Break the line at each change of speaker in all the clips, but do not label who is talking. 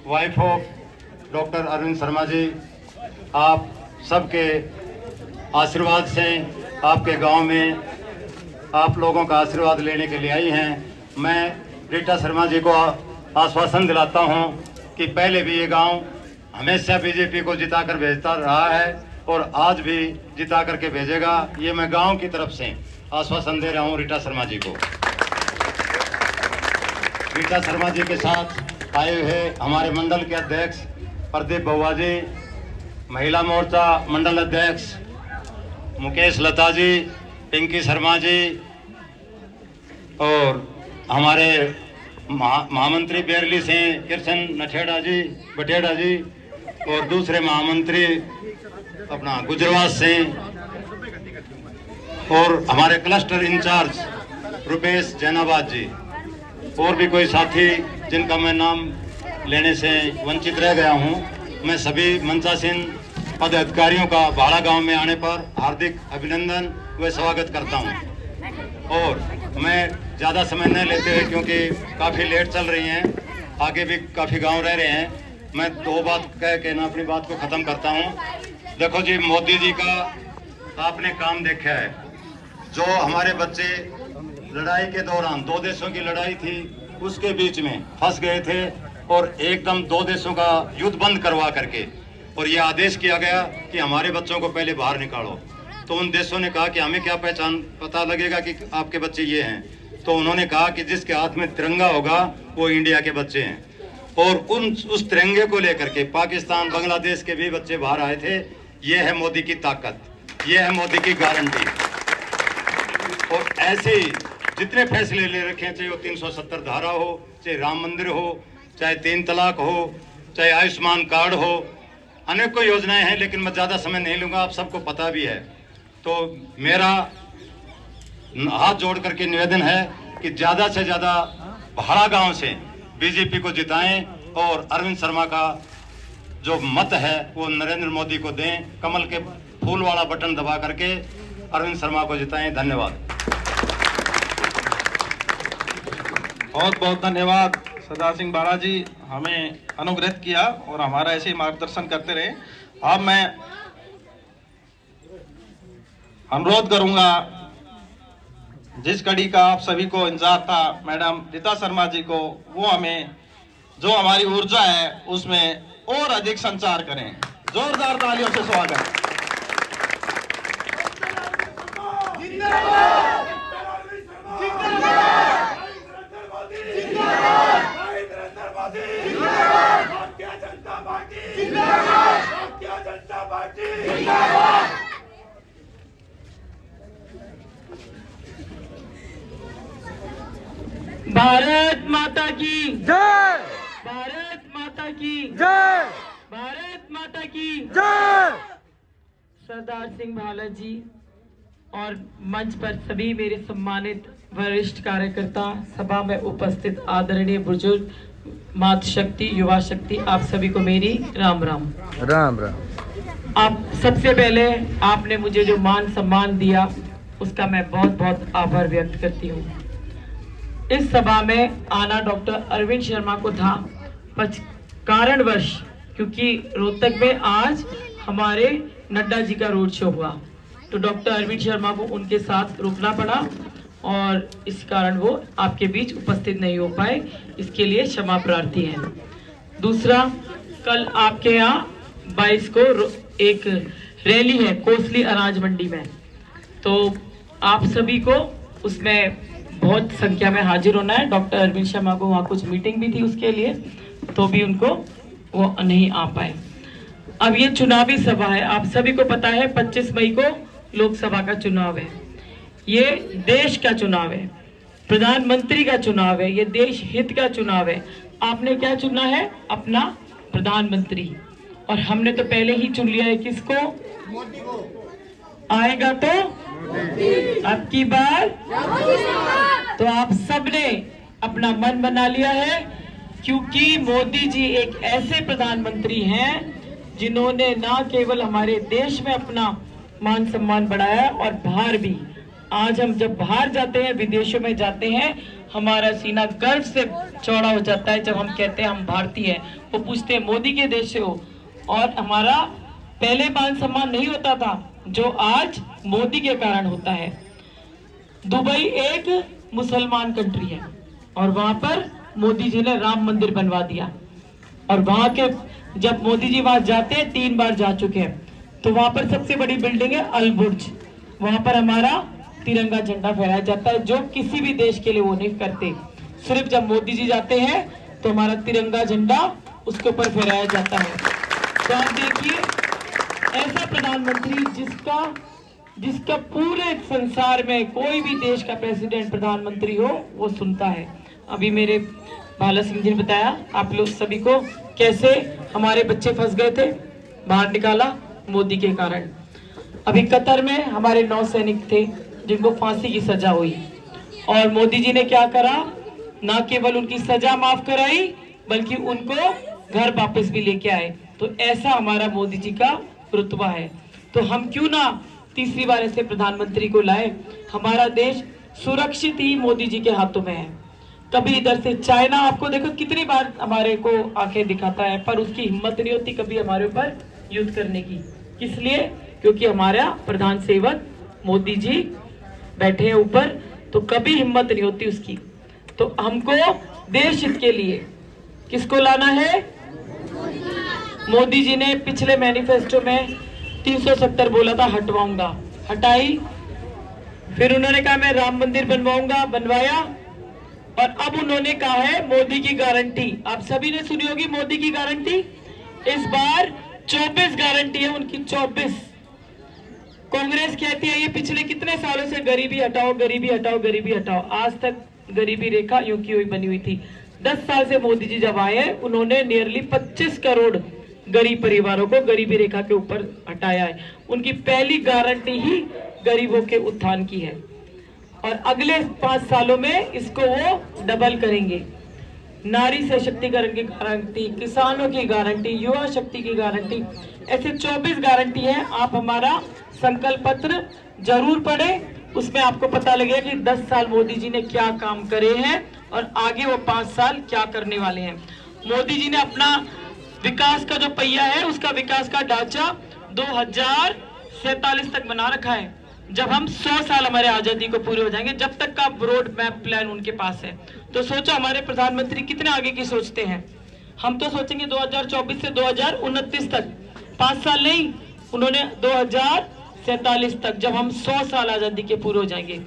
Wife of doctor Arvind Sharma ji, आप सबके आशीर्वाद से आपके गांव में आप लोगों का आशीर्वाद लेने के लिए आई हैं। मैं रीटा शर्मा जी को आश्वासन दिलाता हूं कि पहले भी ये गांव हमेशा बीजेपी को जिताकर भेजता रहा है और आज भी जिता करके भेजेगा। ये मैं गांव की तरफ से आश्वासन दे रहा हूं रीटा शर्मा जी को। रीटा शर्मा जी के साथ आए हुए हमारे मंडल के अध्यक्ष प्रदीप बहुआ जी, महिला मोर्चा मंडल अध्यक्ष मुकेश लता जी, पिंकी शर्मा जी और हमारे महामंत्री बेरली से कृष्ण बठेड़ा जी और दूसरे महामंत्री अपना गुजरवास से और हमारे क्लस्टर इंचार्ज रुपेश जैनाबाद जी और भी कोई साथी जिनका मैं नाम लेने से वंचित रह गया हूं। मैं सभी मंचासीन पदाधिकारियों का भाड़ा गांव में आने पर हार्दिक अभिनंदन व स्वागत करता हूं। और मैं ज़्यादा समय न लेते हुए, क्योंकि काफ़ी लेट चल रही हैं, आगे भी काफ़ी गांव रह रहे हैं, मैं दो बात कह के ना अपनी बात को ख़त्म करता हूं। देखो जी, मोदी जी का आपने काम देखा है। जो हमारे बच्चे लड़ाई के दौरान, दो देशों की लड़ाई थी, उसके बीच में फंस गए थे और एकदम दो देशों का युद्ध बंद करवा करके और ये आदेश किया गया कि हमारे बच्चों को पहले बाहर निकालो। तो उन देशों ने कहा कि हमें क्या पता लगेगा कि आपके बच्चे ये हैं। तो उन्होंने कहा कि जिसके हाथ में तिरंगा होगा वो इंडिया के बच्चे हैं। और उस तिरंगे को लेकर के पाकिस्तान, बांग्लादेश के भी बच्चे बाहर आए थे। ये है मोदी की ताकत, ये है मोदी की गारंटी। और ऐसे ही जितने फैसले ले रखे हैं, चाहे वो 370 धारा हो, चाहे राम मंदिर हो, चाहे 3 तलाक हो, चाहे आयुष्मान कार्ड हो, अनेकों योजनाएं हैं, लेकिन मैं ज़्यादा समय नहीं लूँगा, आप सबको पता भी है। तो मेरा हाथ जोड़ करके निवेदन है कि ज़्यादा से ज़्यादा भाड़ा गांव से बीजेपी को जिताएं और अरविंद शर्मा का जो मत है वो नरेंद्र मोदी को दें। कमल के फूल वाला बटन दबा करके अरविंद शर्मा को जिताएं। धन्यवाद।
बहुत बहुत धन्यवाद सरदार सिंह बाला जी, हमें अनुग्रहित किया और हमारा ऐसे ही मार्गदर्शन करते रहे। अब मैं अनुरोध करूंगा, जिस कड़ी का आप सभी को इंतजार था मैडम रीता शर्मा जी को, वो हमें जो हमारी ऊर्जा है उसमें और अधिक संचार करें। जोरदार तालियों से स्वागत।
भारत माता की
जय,
भारत माता की
जय,
भारत माता की
जय।
सरदार सिंह भाला जी और मंच पर सभी मेरे सम्मानित वरिष्ठ कार्यकर्ता, सभा में उपस्थित आदरणीय बुजुर्ग, मातृशक्ति, युवा शक्ति, आप सभी को मेरी राम राम।
राम राम।
आप सबसे पहले आपने मुझे जो मान सम्मान दिया उसका मैं बहुत बहुत आभार व्यक्त करती हूँ। इस सभा में आना डॉक्टर अरविंद शर्मा को था, कारणवश, क्योंकि रोहतक में आज हमारे नड्डा जी का रोड शो हुआ तो डॉक्टर अरविंद शर्मा को उनके साथ रुकना पड़ा और इस कारण वो आपके बीच उपस्थित नहीं हो पाए। इसके लिए क्षमा प्रार्थी हैं। दूसरा, कल आपके यहाँ 22 को एक रैली है कोसली अनाज मंडी में, तो आप सभी को उसमें बहुत संख्या में हाजिर होना है। डॉक्टर अरविंद शर्मा को वहाँ कुछ मीटिंग भी थी उसके लिए, तो भी उनको वो नहीं आ पाए। अब ये चुनावी सभा है, आप सभी को पता है 25 मई को लोकसभा का चुनाव है। ये देश का चुनाव है, प्रधानमंत्री का चुनाव है, ये देश हित का चुनाव है। आपने क्या चुना है? अपना प्रधानमंत्री। और हमने तो पहले ही चुन लिया है, किसको? मोदी को। आएगा तो अब की बार तो आप सबने अपना मन बना लिया है, क्योंकि मोदी जी एक ऐसे प्रधानमंत्री हैं जिन्होंने ना केवल हमारे देश में अपना मान सम्मान बढ़ाया और बाहर भी आज हम जब बाहर जाते हैं, विदेशों में जाते हैं, हमारा सीना गर्व से चौड़ा हो जाता है जब हम कहते हैं हम भारतीय हैं। वो पूछते हैं मोदी के देश से हो, और हमारा पहले मान सम्मान नहीं होता था जो आज मोदी के कारण होता है। दुबई एक मुसलमान कंट्री है और वहां पर मोदी जी ने राम मंदिर बनवा दिया, और वहां के जब मोदी जी वहां जाते हैं, 3 बार जा चुके हैं, तो वहां पर सबसे बड़ी बिल्डिंग है अल बुर्ज, वहां पर हमारा तिरंगा झंडा फहराया जाता है, जो किसी भी देश के लिए वो नहीं करते। सिर्फ जब मोदी जी जाते हैं तो हमारा तिरंगा झंडा उसके ऊपर फहराया जाता है। तो आप देखिए, ऐसा प्रधानमंत्री जिसका पूरे संसार में कोई भी देश का प्रेसिडेंट प्रधानमंत्री हो वो सुनता है। अभी मेरे भाला सिंह जी ने बताया आप लोग सभी को कैसे हमारे बच्चे फंस गए थे, बाहर निकाला मोदी के कारण। अभी कतर में हमारे 9 सैनिक थे जिनको फांसी की सजा हुई, और मोदी जी ने क्या करा, ना केवल उनकी सजा माफ कराई बल्कि उनको घर वापस भी लेके आए। तो ऐसा हमारा मोदी जी का रुतबा है। तो हम क्यों ना तीसरी बार ऐसे प्रधानमंत्री को लाए। हमारा देश सुरक्षित ही मोदी जी के हाथों में है। कभी इधर से चाइना, आपको देखो कितनी बार हमारे को आंखें दिखाता है, पर उसकी हिम्मत नहीं होती कभी हमारे ऊपर युद्ध करने की। किस लिए? क्योंकि हमारा प्रधान सेवक मोदी जी बैठे हैं ऊपर, तो कभी हिम्मत नहीं होती उसकी। तो हमको देश हित के लिए किसको लाना है? मोदी जी ने पिछले मैनिफेस्टो में 370 बोला था हटवाऊंगा, हटाई। फिर उन्होंने कहा मैं राम मंदिर बनवाऊंगा, बनवाया। और अब उन्होंने कहा है मोदी की गारंटी। आप सभी ने सुनी होगी मोदी की गारंटी। इस बार 24 गारंटी है उनकी, 24। कांग्रेस कहती है ये पिछले कितने सालों से गरीबी हटाओ, गरीबी हटाओ, गरीबी हटाओ, आज तक गरीबी रेखा यूं की हुई बनी हुई थी। 10 साल से मोदी जी जब आए उन्होंने नियरली 25 करोड़ गरीब परिवारों को गरीबी रेखा के ऊपर हटाया है। उनकी पहली गारंटी ही गरीबों के उत्थान की है, और अगले 5 सालों में इसको वो डबल करेंगे। नारी सशक्तिकरण की गारंटी, किसानों की गारंटी, युवा शक्ति की गारंटी, ऐसे 24 गारंटी है। आप हमारा संकल्प पत्र जरूर पढ़ें, उसमें आपको पता लगेगा कि 10 साल मोदी जी ने क्या काम करे हैं और आगे वो 5 साल क्या करने वाले हैं। मोदी जी ने अपना विकास का जो पहिया है उसका विकास का ढांचा 2047 तक बना रखा है। जब हम 100 साल हमारे आजादी को पूरे हो जाएंगे, जब तक का रोड मैप प्लान उनके पास है। तो सोचो हमारे प्रधानमंत्री कितने आगे की सोचते हैं। हम तो सोचेंगे 2024 से 2029 तक, 5 साल नहीं, उन्होंने 2047 तक, जब हम 100 साल आजादी के पूरे हो जाएंगे।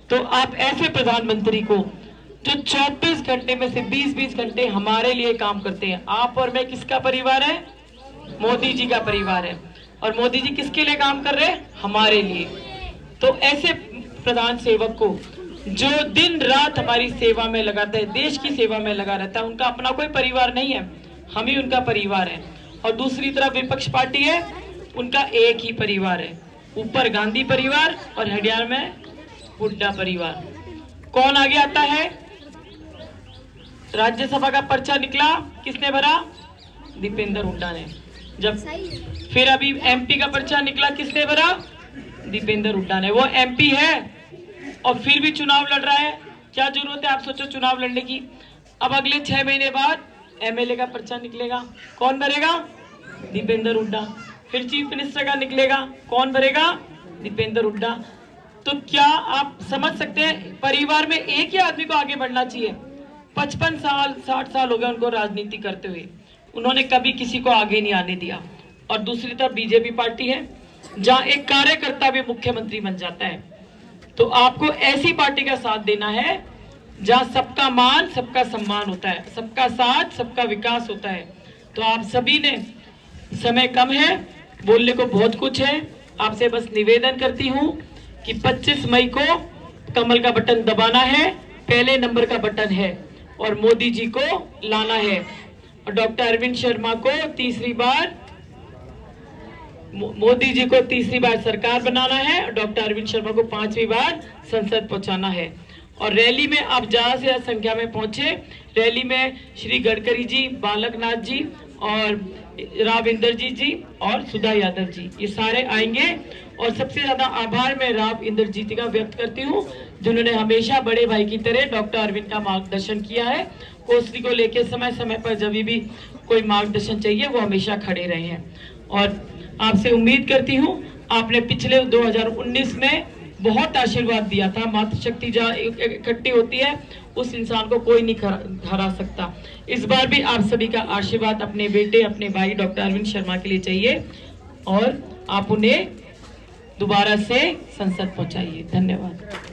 तो आप ऐसे प्रधानमंत्री को जो 24 घंटे में से 20-20 घंटे हमारे लिए काम करते हैं। आप और मैं किसका परिवार है? मोदी जी का परिवार है। और मोदी जी किसके लिए काम कर रहे हैं? हमारे लिए। तो ऐसे प्रधान सेवक को जो दिन रात हमारी सेवा में लगा रहता है, देश की सेवा में लगा रहता है, उनका अपना कोई परिवार नहीं है, हम ही उनका परिवार है। और दूसरी तरफ विपक्ष पार्टी है, उनका एक ही परिवार है, ऊपर गांधी परिवार और हरियाणा में हुड्डा परिवार। कौन आगे आता है? राज्यसभा का पर्चा निकला, किसने भरा? दीपेंद्र हुड्डा ने। जब फिर अभी एमपी का पर्चा निकला, किसने भरा? दीपेंद्र हुड्डा ने। वो एमपी है और फिर भी चुनाव लड़ रहा है। क्या जरूरत है आप सोचो चुनाव लड़ने की? अब अगले 6 महीने बाद एमएलए का पर्चा निकलेगा, कौन भरेगा? दीपेंद्र हुड्डा। फिर चीफ मिनिस्टर का निकलेगा, कौन भरेगा? दीपेंद्र हुड्डा। तो क्या आप समझ सकते हैं, परिवार में एक ही आदमी को आगे बढ़ना चाहिए। 55 साल 60 साल हो गए उनको राजनीति करते हुए, उन्होंने कभी किसी को आगे नहीं आने दिया। और दूसरी तरफ बीजेपी पार्टी है जहां एक कार्यकर्ता भी मुख्यमंत्री बन जाता है। तो आपको ऐसी पार्टी का साथ देना है जहां सबका मान सबका सम्मान होता है, सबका साथ सबका विकास होता है। तो आप सभी ने, समय कम है, बोलने को बहुत कुछ है, आपसे बस निवेदन करती हूं कि 25 मई को कमल का बटन दबाना है, पहले नंबर का बटन है, और मोदी जी को लाना है। और डॉक्टर अरविंद शर्मा को तीसरी बार, मोदी जी को तीसरी बार सरकार बनाना है, और डॉक्टर अरविंद शर्मा को 5वीं बार संसद पहुंचाना है। और रैली में आप ज़्यादा से ज़्यादा संख्या में पहुंचे। रैली में श्री गडकरी जी, बालकनाथ जी और राव इंद्रजीत जी और सुधा यादव जी, ये सारे आएंगे। और सबसे ज्यादा आभार मैं राव इंद्रजीत का व्यक्त करती हूँ, जिन्होंने हमेशा बड़े भाई की तरह डॉक्टर अरविंद का मार्गदर्शन किया है। कोसली को लेकर समय समय पर जब भी कोई मार्गदर्शन चाहिए वो हमेशा खड़े रहे हैं। और आपसे उम्मीद करती हूँ, आपने पिछले 2019 में बहुत आशीर्वाद दिया था। मातृशक्ति जहाँ इकट्ठी होती है उस इंसान को कोई नहीं हरा सकता। इस बार भी आप सभी का आशीर्वाद अपने बेटे, अपने भाई डॉक्टर अरविंद शर्मा के लिए चाहिए और आप उन्हें दोबारा से संसद पहुंचाइए। धन्यवाद।